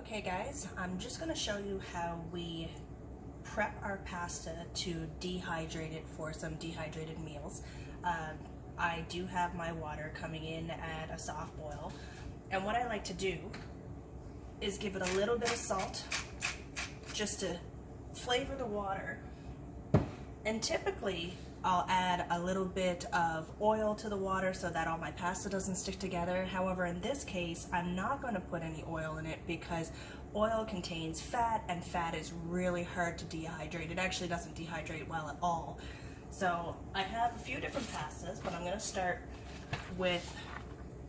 Okay guys, I'm just going to show you how we prep our pasta to dehydrate it for some dehydrated meals. I do have my water coming in at a soft boil, and what I like to do is give it a little bit of salt just to flavor the water, and typically I'll add a little bit of oil to the water so that all my pasta doesn't stick together. However, in this case, I'm not going to put any oil in it because oil contains fat, and fat is really hard to dehydrate. It actually doesn't dehydrate well at all. So I have a few different pastas, but I'm going to start with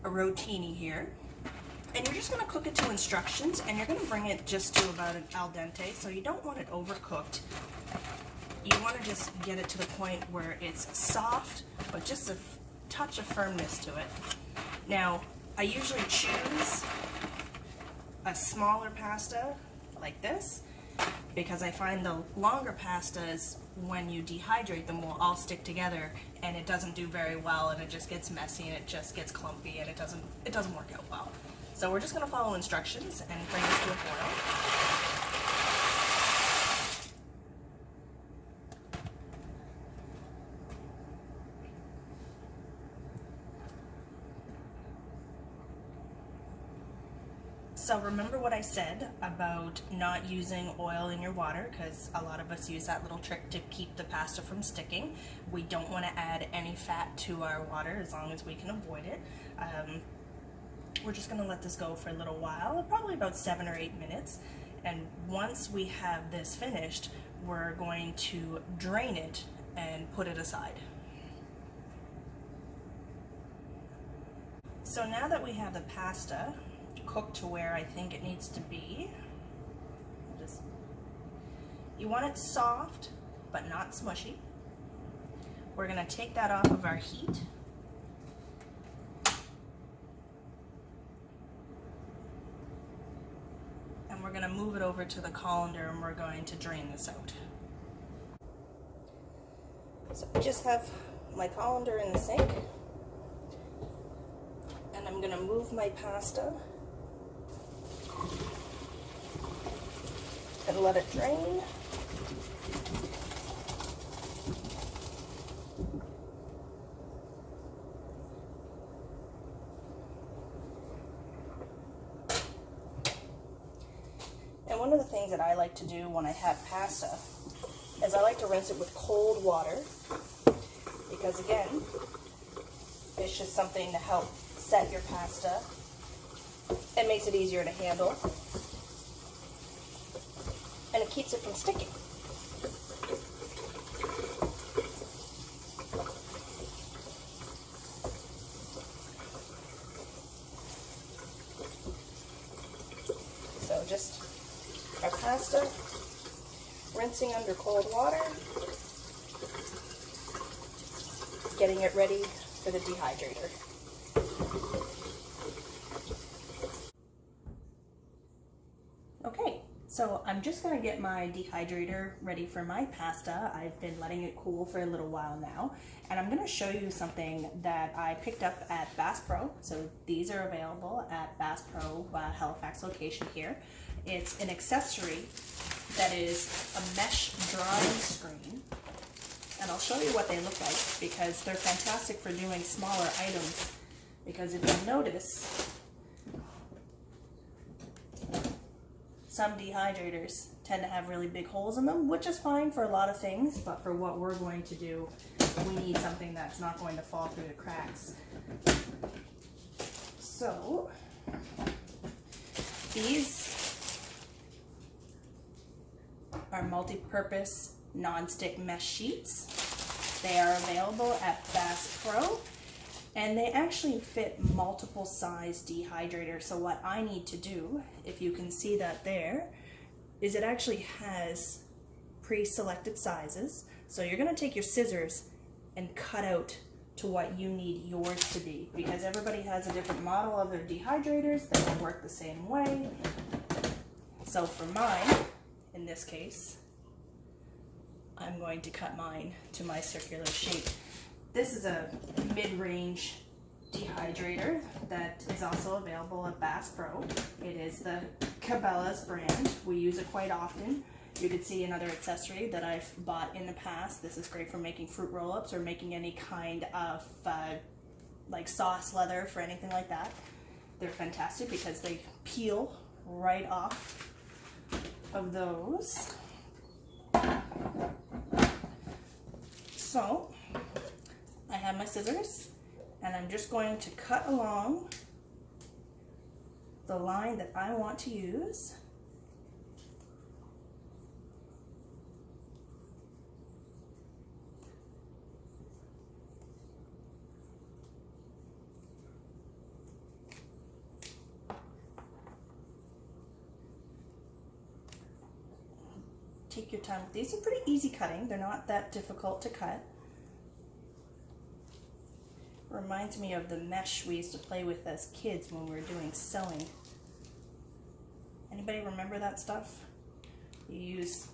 a rotini here. And you're just going to cook it to instructions, and you're going to bring it just to about an al dente, so you don't want it overcooked. You want to just get it to the point where it's soft, but just a touch of firmness to it. Now, I usually choose a smaller pasta like this because I find the longer pastas, when you dehydrate them, will all stick together, and it doesn't do very well, and it just gets messy, and it just gets clumpy, and it doesn't work out well. So we're just going to follow instructions and bring this to a boil. So remember what I said about not using oil in your water, because a lot of us use that little trick to keep the pasta from sticking. We don't want to add any fat to our water as long as we can avoid it. We're just going to let this go for a little while, probably about 7 or 8 minutes. And once we have this finished, we're going to drain it and put it aside. So now that we have the pasta cooked to where I think it needs to be, you want it soft but not smushy. We're going to take that off of our heat. And we're going to move it over to the colander, and we're going to drain this out. So I just have my colander in the sink, and I'm going to move my pasta and let it drain. And one of the things that I like to do when I have pasta is I like to rinse it with cold water, because again, it's just something to help set your pasta. It makes it easier to handle, and it keeps it from sticking. So just our pasta, rinsing under cold water, getting it ready for the dehydrator. Okay, so I'm just going to get my dehydrator ready for my pasta. I've been letting it cool for a little while now, and I'm going to show you something that I picked up at Bass Pro. So these are available at Bass Pro Halifax location here. It's an accessory that is a mesh drying screen, and I'll show you what they look like because they're fantastic for doing smaller items. Because if you notice, some dehydrators tend to have really big holes in them, which is fine for a lot of things, but for what we're going to do, we need something that's not going to fall through the cracks. So, these are multi-purpose non-stick mesh sheets. They are available at Bass Pro, and they actually fit multiple size dehydrators. So what I need to do, if you can see that there, is it actually has pre-selected sizes. So you're going to take your scissors and cut out to what you need yours to be, because everybody has a different model of their dehydrators. They don't work the same way. So for mine, in this case, I'm going to cut mine to my circular shape. This is a mid-range dehydrator that is also available at Bass Pro. It is the Cabela's brand. We use it quite often. You can see another accessory that I've bought in the past. This is great for making fruit roll-ups or making any kind of like sauce leather for anything like that. They're fantastic because they peel right off of those. So I have my scissors and I'm just going to cut along the line that I want to use. Take your time with these. They're pretty easy cutting. They're not that difficult to cut. Reminds me of the mesh we used to play with as kids when we were doing sewing. Anybody remember that stuff? You use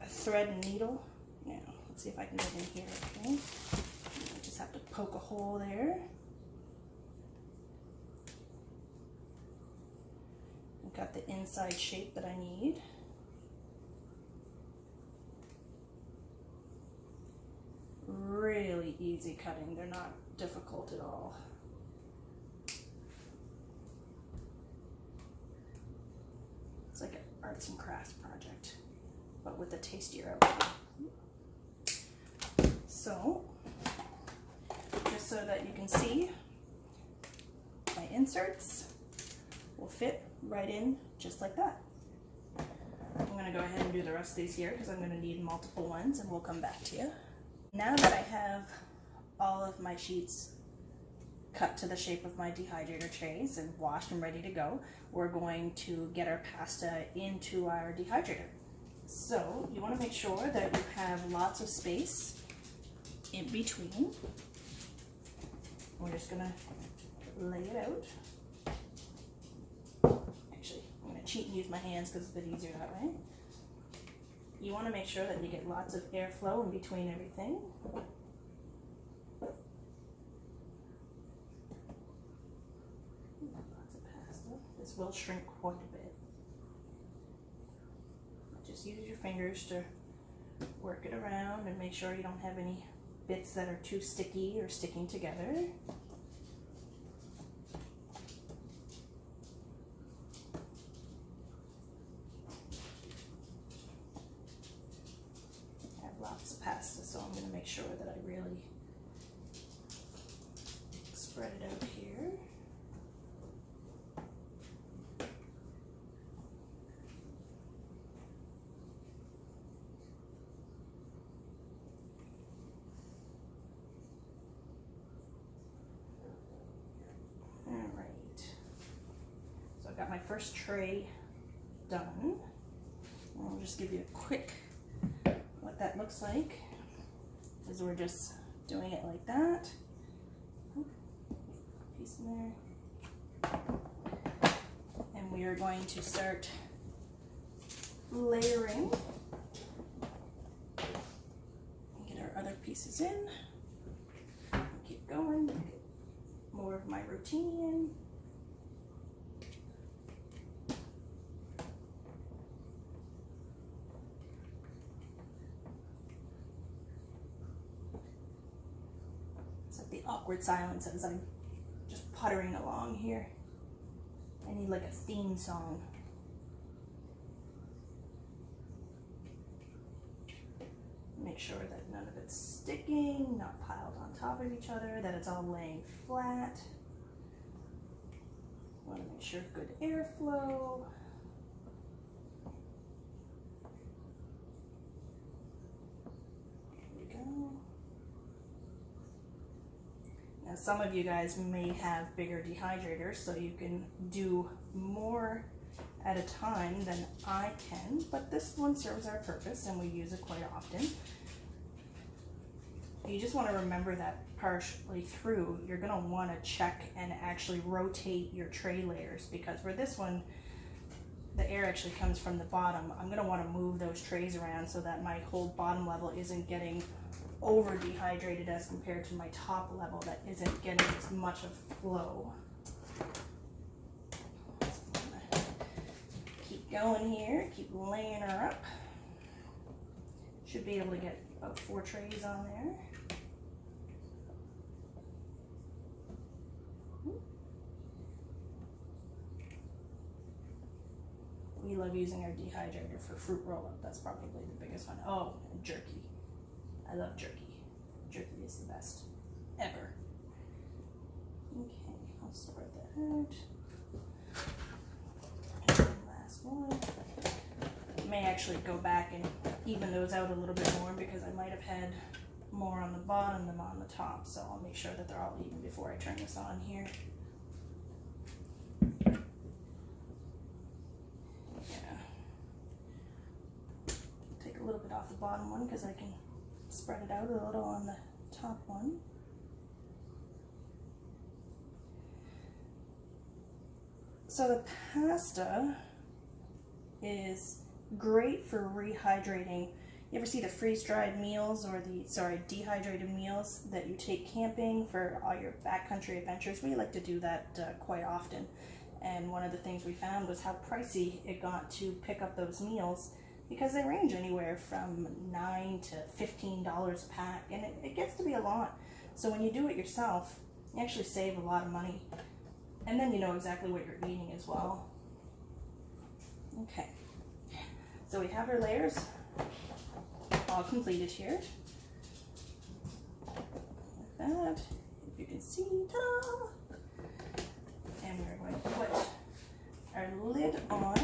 a thread and needle. Now, let's see if I can get in here, okay? I just have to poke a hole there. I've got the inside shape that I need. Really easy cutting. They're not difficult at all. It's like an arts and crafts project, but with a tastier outcome. So, just so that you can see, my inserts will fit right in just like that. I'm going to go ahead and do the rest of these here because I'm going to need multiple ones and we'll come back to you. Now that I have all of my sheets cut to the shape of my dehydrator trays and washed and ready to go, we're going to get our pasta into our dehydrator. So you want to make sure that you have lots of space in between. We're just going to lay it out. Actually, I'm going to cheat and use my hands because it's a bit easier that way. You want to make sure that you get lots of airflow in between everything. Lots of pasta. This will shrink quite a bit. Just use your fingers to work it around and make sure you don't have any bits that are too sticky or sticking together. Lots of pasta, so I'm going to make sure that I really spread it out here. All right, so I've got my first tray done. I'll just give you a quick what that looks like is we're just doing it like that. Piece in there. And we are going to start layering. Get our other pieces in. Keep going. Get more of my rotini in. Awkward silence as I'm just puttering along here. I need like a theme song. Make sure that none of it's sticking, not piled on top of each other, that it's all laying flat. Want to make sure good airflow. There we go. Now some of you guys may have bigger dehydrators, so you can do more at a time than I can, but this one serves our purpose and we use it quite often. You just want to remember that partially through, you're going to want to check and actually rotate your tray layers, because for this one, the air actually comes from the bottom. I'm going to want to move those trays around so that my whole bottom level isn't getting over dehydrated as compared to my top level that isn't getting as much of flow. Keep going here, keep laying her up. Should be able to get about 4 trays on there. We love using our dehydrator for fruit roll-up. That's probably the biggest one. Oh, and jerky. I love jerky. Jerky is the best ever. Okay, I'll spread that out. And last one. I may actually go back and even those out a little bit more because I might have had more on the bottom than on the top. So I'll make sure that they're all even before I turn this on here. A little bit off the bottom one because I can spread it out a little on the top one. So the pasta is great for rehydrating. You ever see the freeze-dried meals or the, dehydrated meals that you take camping for all your backcountry adventures? We like to do that quite often. And one of the things we found was how pricey it got to pick up those meals, because they range anywhere from $9 to $15 a pack, and it gets to be a lot. So when you do it yourself, you actually save a lot of money, and then you know exactly what you're eating as well. Okay, so we have our layers all completed here. Like that, if you can see, ta-da! And we're going to put our lid on.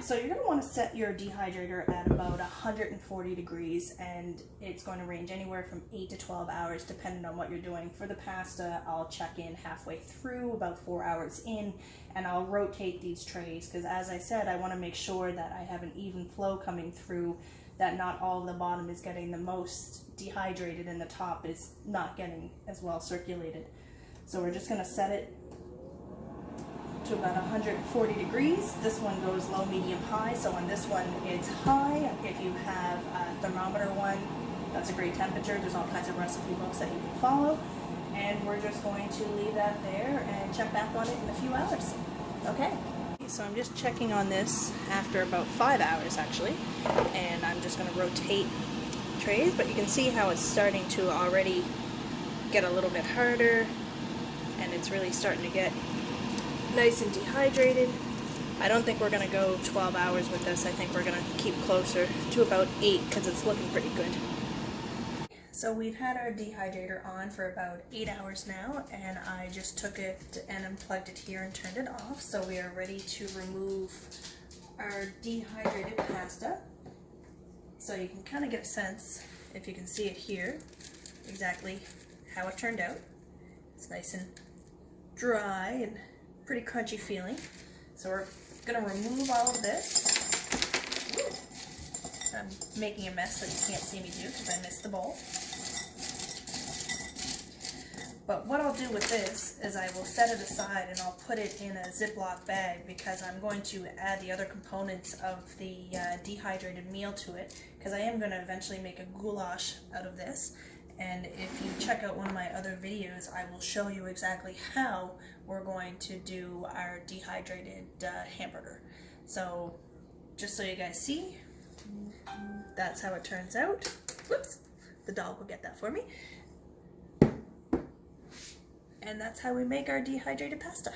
So you're going to want to set your dehydrator at about 140 degrees, and it's going to range anywhere from 8 to 12 hours depending on what you're doing. For the pasta, I'll check in halfway through, about 4 hours in, and I'll rotate these trays because, as I said, I want to make sure that I have an even flow coming through, that not all of the bottom is getting the most dehydrated and the top is not getting as well circulated. So we're just going to set it to about 140 degrees. This one goes low, medium, high. So on this one, it's high. If you have a thermometer one, that's a great temperature. There's all kinds of recipe books that you can follow. And we're just going to leave that there and check back on it in a few hours. Okay. So I'm just checking on this after about 5 hours actually. And I'm just going to rotate trays, but you can see how it's starting to already get a little bit harder, and it's really starting to get nice and dehydrated. I don't think we're going to go 12 hours with this. I think we're going to keep closer to about 8 because it's looking pretty good. So we've had our dehydrator on for about 8 hours now, and I just took it and unplugged it here and turned it off. So we are ready to remove our dehydrated pasta. So you can kind of get a sense, if you can see it here, exactly how it turned out. It's nice and dry and pretty crunchy feeling. So we're gonna remove all of this. I'm making a mess that you can't see me do because I missed the bowl. But what I'll do with this is I will set it aside and I'll put it in a Ziploc bag because I'm going to add the other components of the dehydrated meal to it, because I am going to eventually make a goulash out of this. And if you check out one of my other videos, I will show you exactly how we're going to do our dehydrated hamburger. So just so you guys see, that's how it turns out. Whoops, the dog will get that for me. And that's how we make our dehydrated pasta.